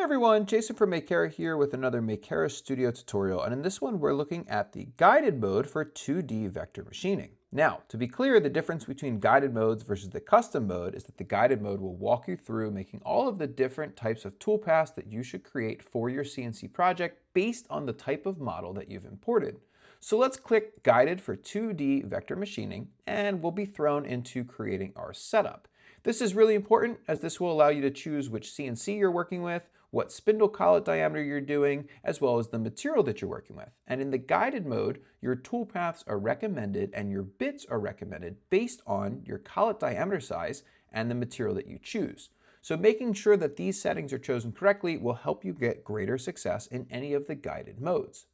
everyone, Jason from Makera here with another Makera Studio tutorial, and in this one we're looking at the guided mode for 2D vector machining. Now, to be clear, the difference between guided modes versus the custom mode is that the guided mode will walk you through making all of the different types of toolpaths that you should create for your CNC project based on the type of model that you've imported. So let's click Guided for 2D vector machining, and we'll be thrown into creating our setup. This is really important as this will allow you to choose which CNC you're working with, what spindle collet diameter you're doing, as well as the material that you're working with. And in the guided mode, your toolpaths are recommended and your bits are recommended based on your collet diameter size and the material that you choose. So making sure that these settings are chosen correctly will help you get greater success in any of the guided modes.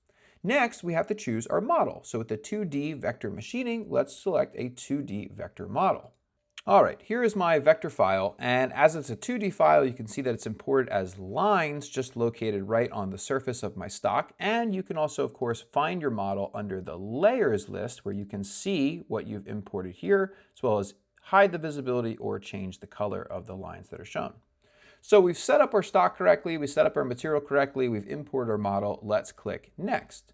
Next, we have to choose our model. So with the 2D vector machining, let's select a 2D vector model. All right, here is my vector file, and as it's a 2D file, you can see that it's imported as lines just located right on the surface of my stock. And you can also, of course, find your model under the layers list where you can see what you've imported here, as well as hide the visibility or change the color of the lines that are shown. So we've set up our stock correctly, we set up our material correctly, we've imported our model. Let's click Next.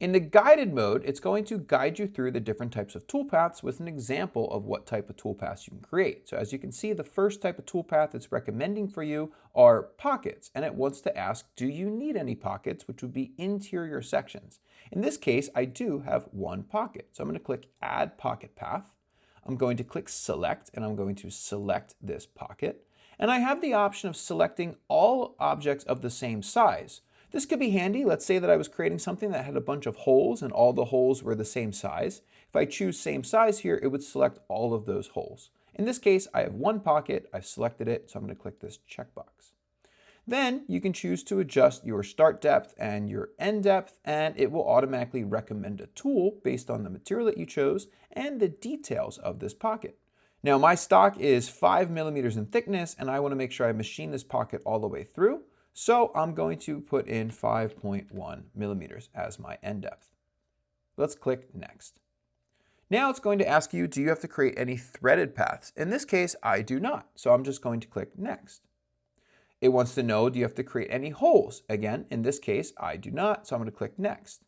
In the guided mode, it's going to guide you through the different types of toolpaths with an example of what type of toolpaths you can create. So as you can see, the first type of toolpath it's recommending for you are pockets, and it wants to ask, do you need any pockets, which would be interior sections. In this case, I do have one pocket. So I'm going to click Add Pocket Path. I'm going to click Select, and I'm going to select this pocket. And I have the option of selecting all objects of the same size. This could be handy. Let's say that I was creating something that had a bunch of holes and all the holes were the same size. If I choose same size here, it would select all of those holes. In this case, I have one pocket, I've selected it, so I'm going to click this checkbox. Then you can choose to adjust your start depth and your end depth, and it will automatically recommend a tool based on the material that you chose and the details of this pocket. Now my stock is 5 millimeters in thickness, and I want to make sure I machine this pocket all the way through. So I'm going to put in 5.1 millimeters as my end depth. Let's click Next. Now it's going to ask you, do you have to create any threaded paths? In this case, I do not. So I'm just going to click Next. It wants to know, do you have to create any holes? Again, in this case, I do not. So I'm going to click Next.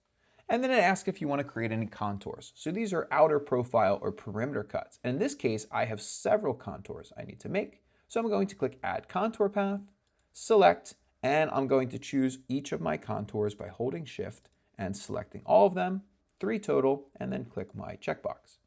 And then it asks if you want to create any contours. So these are outer profile or perimeter cuts. And in this case, I have several contours I need to make. So I'm going to click Add Contour Path, select, and I'm going to choose each of my contours by holding Shift and selecting all of them, 3 total, and then click my checkbox.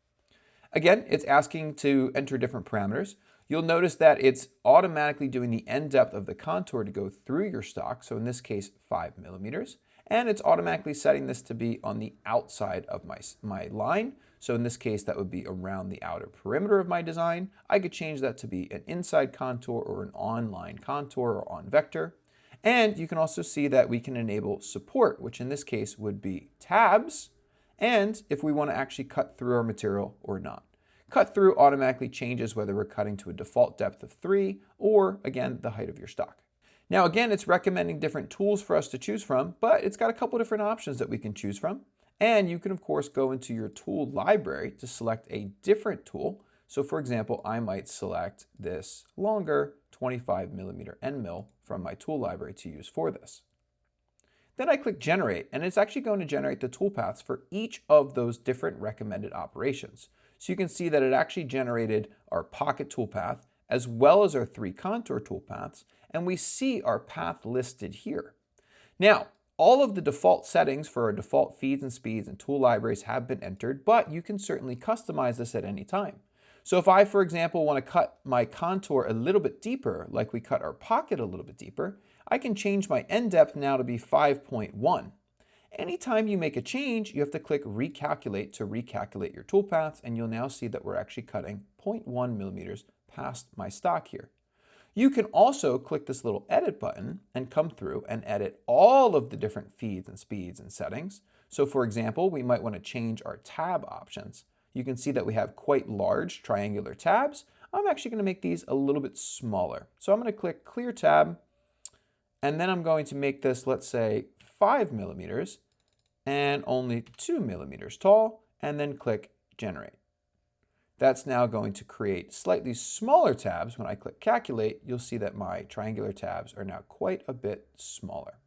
Again, it's asking to enter different parameters. You'll notice that it's automatically doing the end depth of the contour to go through your stock, so in this case 5 millimeters, and it's automatically setting this to be on the outside of my line. So in this case, that would be around the outer perimeter of my design. I could change that to be an inside contour or an on-line contour or on vector. And you can also see that we can enable support, which in this case would be tabs, and if we want to actually cut through our material or not. Cut through automatically changes whether we're cutting to a default depth of 3 or, again, the height of your stock. Now, again, it's recommending different tools for us to choose from, but it's got a couple different options that we can choose from. And you can, of course, go into your tool library to select a different tool. So, for example, I might select this longer 25 millimeter end mill from my tool library to use for this. Then I click Generate, and it's actually going to generate the toolpaths for each of those different recommended operations. So you can see that it actually generated our pocket toolpath as well as our 3 contour toolpaths, and we see our path listed here. Now, all of the default settings for our default feeds and speeds and tool libraries have been entered, but you can certainly customize this at any time. So if I, for example, want to cut my contour a little bit deeper, like we cut our pocket a little bit deeper, I can change my end depth now to be 5.1. Anytime you make a change, you have to click Recalculate to recalculate your toolpaths, and you'll now see that we're actually cutting 0.1 millimeters past my stock here. You can also click this little Edit button and come through and edit all of the different feeds and speeds and settings. So for example, we might want to change our tab options. You can see that we have quite large triangular tabs. I'm actually going to make these a little bit smaller. So I'm going to click Clear Tab, and then I'm going to make this, let's say, 5 millimeters and only 2 millimeters tall, and then click Generate. That's now going to create slightly smaller tabs. When I click calculate, you'll see that my triangular tabs are now quite a bit smaller.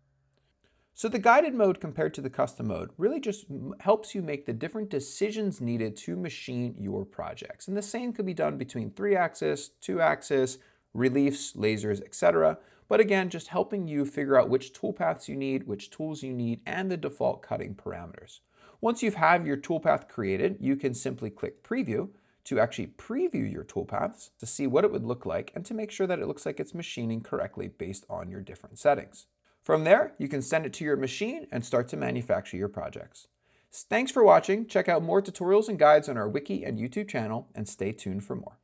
So the guided mode compared to the custom mode really just helps you make the different decisions needed to machine your projects. And the same could be done between 3-axis, 2-axis, reliefs, lasers, etc. But again, just helping you figure out which toolpaths you need, which tools you need, and the default cutting parameters. Once you have your toolpath created, you can simply click preview to actually preview your toolpaths to see what it would look like and to make sure that it looks like it's machining correctly based on your different settings. From there, you can send it to your machine and start to manufacture your projects. Thanks for watching. Check out more tutorials and guides on our Wiki and YouTube channel and stay tuned for more.